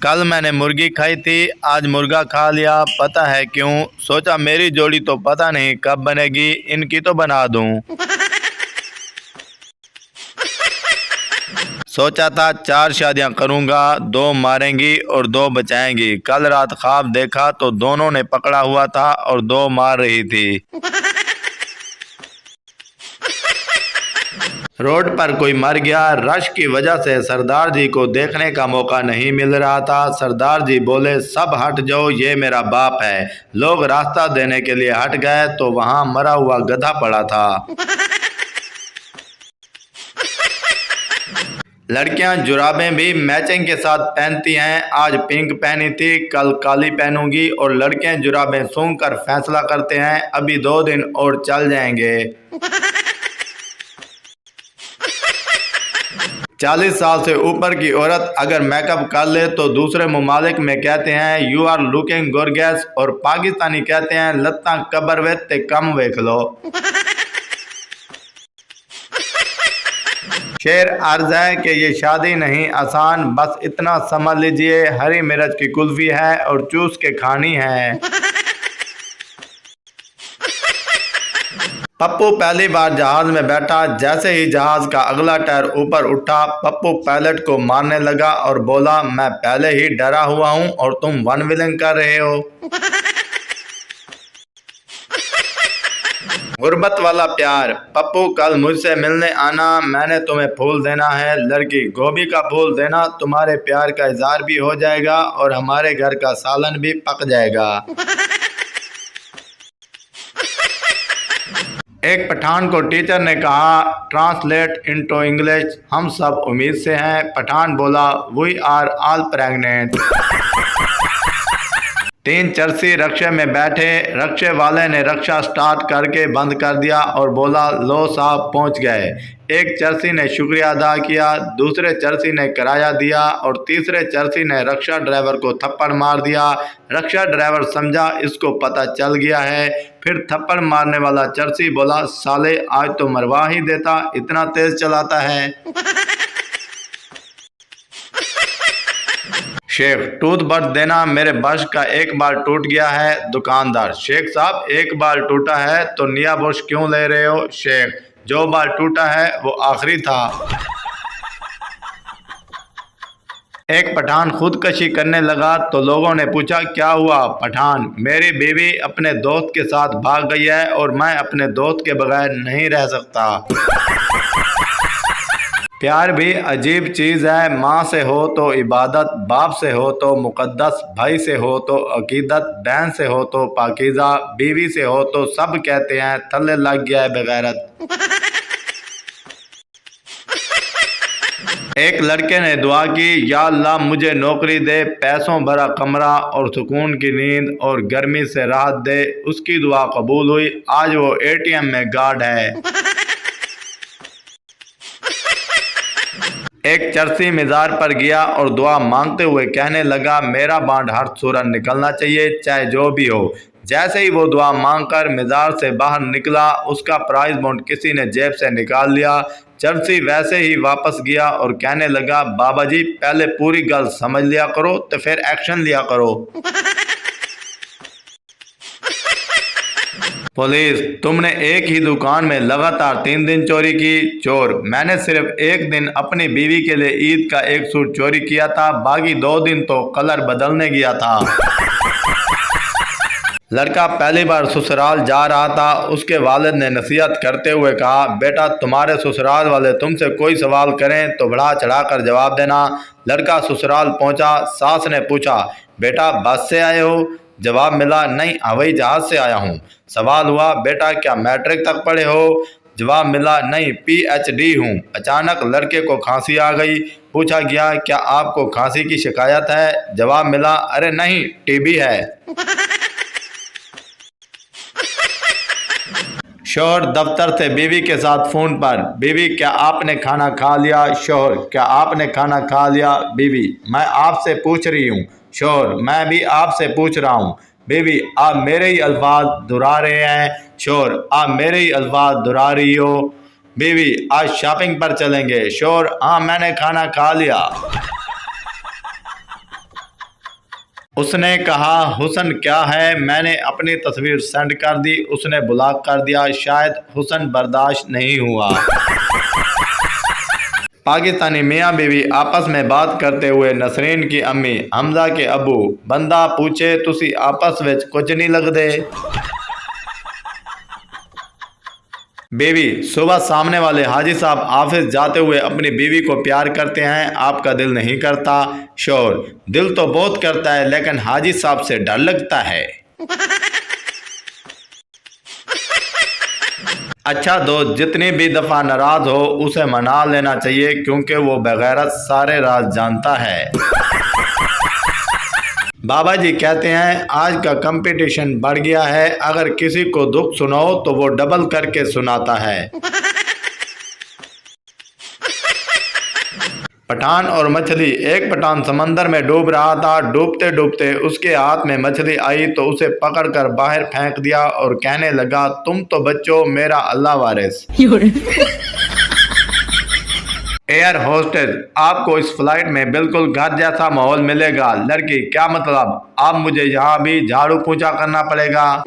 कल मैंने मुर्गी खाई थी, आज मुर्गा खा लिया। पता है क्यों? सोचा मेरी जोड़ी तो पता नहीं कब बनेगी, इनकी तो बना दूं। सोचा था 4 शादियां करूंगा, 2 मारेंगी और 2 बचाएंगी। कल रात ख्वाब देखा तो दोनों ने पकड़ा हुआ था और 2 मार रही थी। रोड पर कोई मर गया। रश की वजह से सरदार जी को देखने का मौका नहीं मिल रहा था। सरदार जी बोले, सब हट जाओ, ये मेरा बाप है। लोग रास्ता देने के लिए हट गए तो वहां मरा हुआ गधा पड़ा था। लड़कियां जुराबें भी मैचिंग के साथ पहनती हैं। आज पिंक पहनी थी, कल काली पहनूंगी। और लड़के जुराबें सूंघ कर फैसला करते हैं, अभी 2 दिन और चल जाएंगे। 40 साल से ऊपर की औरत अगर मेकअप कर ले तो दूसरे ममालिक में कहते हैं यू आर लुकिंग गोरगेस, और पाकिस्तानी कहते हैं लत्ता कबर वे ते कम वेख लो। शेर अर्ज है कि ये शादी नहीं आसान, बस इतना समझ लीजिए हरी मिर्च की कुल्फी है और चूस के खानी है। पप्पू पहली बार जहाज में बैठा। जैसे ही जहाज का अगला टायर ऊपर उठा, पप्पू पायलट को मारने लगा और बोला, मैं पहले ही डरा हुआ हूं और तुम वन व्हीलिंग कर रहे हो। गुर्बत वाला प्यार। पप्पू कल मुझसे मिलने आना, मैंने तुम्हें फूल देना है। लड़की, गोभी का फूल देना, तुम्हारे प्यार का इजहार भी हो जाएगा और हमारे घर का सालन भी पक जाएगा। एक पठान को टीचर ने कहा, ट्रांसलेट इनटू इंग्लिश। हम सब उम्मीद से हैं। पठान बोला, वी आर ऑल प्रेग्नेंट। 3 चरसी रक्शे में बैठे। रक्शे वाले ने रक्षा स्टार्ट करके बंद कर दिया और बोला, लो साहब पहुंच गए। एक चरसी ने शुक्रिया अदा किया, दूसरे चरसी ने किराया दिया और तीसरे चरसी ने रक्षा ड्राइवर को थप्पड़ मार दिया। रक्षा ड्राइवर समझा इसको पता चल गया है। फिर थप्पड़ मारने वाला चरसी बोला, साले आज तो मरवा ही देता, इतना तेज चलाता है। शेख, टूथब्रश देना मेरे ब्रश का एक बार टूट गया है। दुकानदार, शेख साहब एक बार टूटा है तो नया ब्रश क्यों ले रहे हो? शेख, जो बार टूटा है वो आखिरी था। एक पठान खुदकशी करने लगा तो लोगों ने पूछा, क्या हुआ? पठान, मेरी बीवी अपने दोस्त के साथ भाग गई है और मैं अपने दोस्त के बगैर नहीं रह सकता। प्यार भी अजीब चीज़ है। माँ से हो तो इबादत, बाप से हो तो मुकद्दस, भाई से हो तो अकीदत, बहन से हो तो पाकीज़ा, बीवी से हो तो सब कहते हैं थल्ले लग गया है बेगैरत। एक लड़के ने दुआ की, या अल्लाह मुझे नौकरी दे, पैसों भरा कमरा और सुकून की नींद और गर्मी से राहत दे। उसकी दुआ कबूल हुई। आज वो ATM में गार्ड है। एक चरसी मिज़ार पर गया और दुआ मांगते हुए कहने लगा, मेरा बांड हर सूरत निकलना चाहिए, चाहे जो भी हो। जैसे ही वो दुआ मांगकर मिज़ार से बाहर निकला, उसका प्राइज बॉन्ड किसी ने जेब से निकाल लिया। चरसी वैसे ही वापस गया और कहने लगा, बाबा जी पहले पूरी गल समझ लिया करो तो फिर एक्शन लिया करो। पुलिस, तुमने एक ही दुकान में लगातार 3 दिन चोरी की। चोर, मैंने सिर्फ एक दिन अपनी बीवी के लिए ईद का एक सूट चोरी किया था, बाकी 2 दिन तो कलर बदलने गया था। लड़का पहली बार ससुराल जा रहा था। उसके वालिद ने नसीहत करते हुए कहा, बेटा तुम्हारे ससुराल वाले तुमसे कोई सवाल करें तो बढ़ा चढ़ा कर जवाब देना। लड़का ससुराल पहुंचा। सास ने पूछा, बेटा बस से आए हो? जवाब मिला, नहीं हवाई जहाज से आया हूँ। सवाल हुआ, बेटा क्या मैट्रिक तक पढ़े हो? जवाब मिला, नहीं PhD हूँ। अचानक लड़के को खांसी आ गई। पूछा गया, क्या आपको खांसी की शिकायत है? जवाब मिला, अरे नहीं TB है। शौहर दफ्तर से बीवी के साथ फोन पर, बीवी क्या आपने खाना खा लिया? शौहर, क्या आपने खाना खा लिया? बीवी, मैं आपसे पूछ रही हूँ। शौहर, मैं भी आपसे पूछ रहा हूँ। बीवी, आप मेरे ही अल्फाज दोहरा रहे हैं। शौहर, आप मेरे ही अल्फाज दोहरा रही हो। बीवी, आज शॉपिंग पर चलेंगे। शौहर, हाँ मैंने खाना खा लिया। उसने कहा हुस्न क्या है, मैंने अपनी तस्वीर सेंड कर दी, उसने ब्लॉक कर दिया, शायद हुस्न बर्दाश्त नहीं हुआ। पाकिस्तानी मियाँ बीवी आपस में बात करते हुए नसरीन की अम्मी हमजा के अबू बंदा पूछे तुसी आपस विच कुछ नहीं लगदे। बीवी सुबह सामने वाले हाजी साहब ऑफिस जाते हुए अपनी बीवी को प्यार करते हैं, आपका दिल नहीं करता। शोर दिल तो बहुत करता है लेकिन हाजी साहब से डर लगता है। अच्छा दोस्त जितनी भी दफ़ा नाराज़ हो उसे मना लेना चाहिए क्योंकि वो बगैरत सारे राज जानता है। बाबा जी कहते हैं आज का कंपटीशन बढ़ गया है, अगर किसी को दुख सुनाओ तो वो डबल करके सुनाता है। पठान और मछली। एक पठान समंदर में डूब रहा था, डूबते डूबते उसके हाथ में मछली आई तो उसे पकड़कर बाहर फेंक दिया और कहने लगा तुम तो बच्चो मेरा अल्लाह वारिस। एयर होस्टेस आपको इस फ्लाइट में बिल्कुल घर जैसा माहौल मिलेगा। लड़की क्या मतलब, अब मुझे यहाँ भी झाड़ू पोंछा करना पड़ेगा।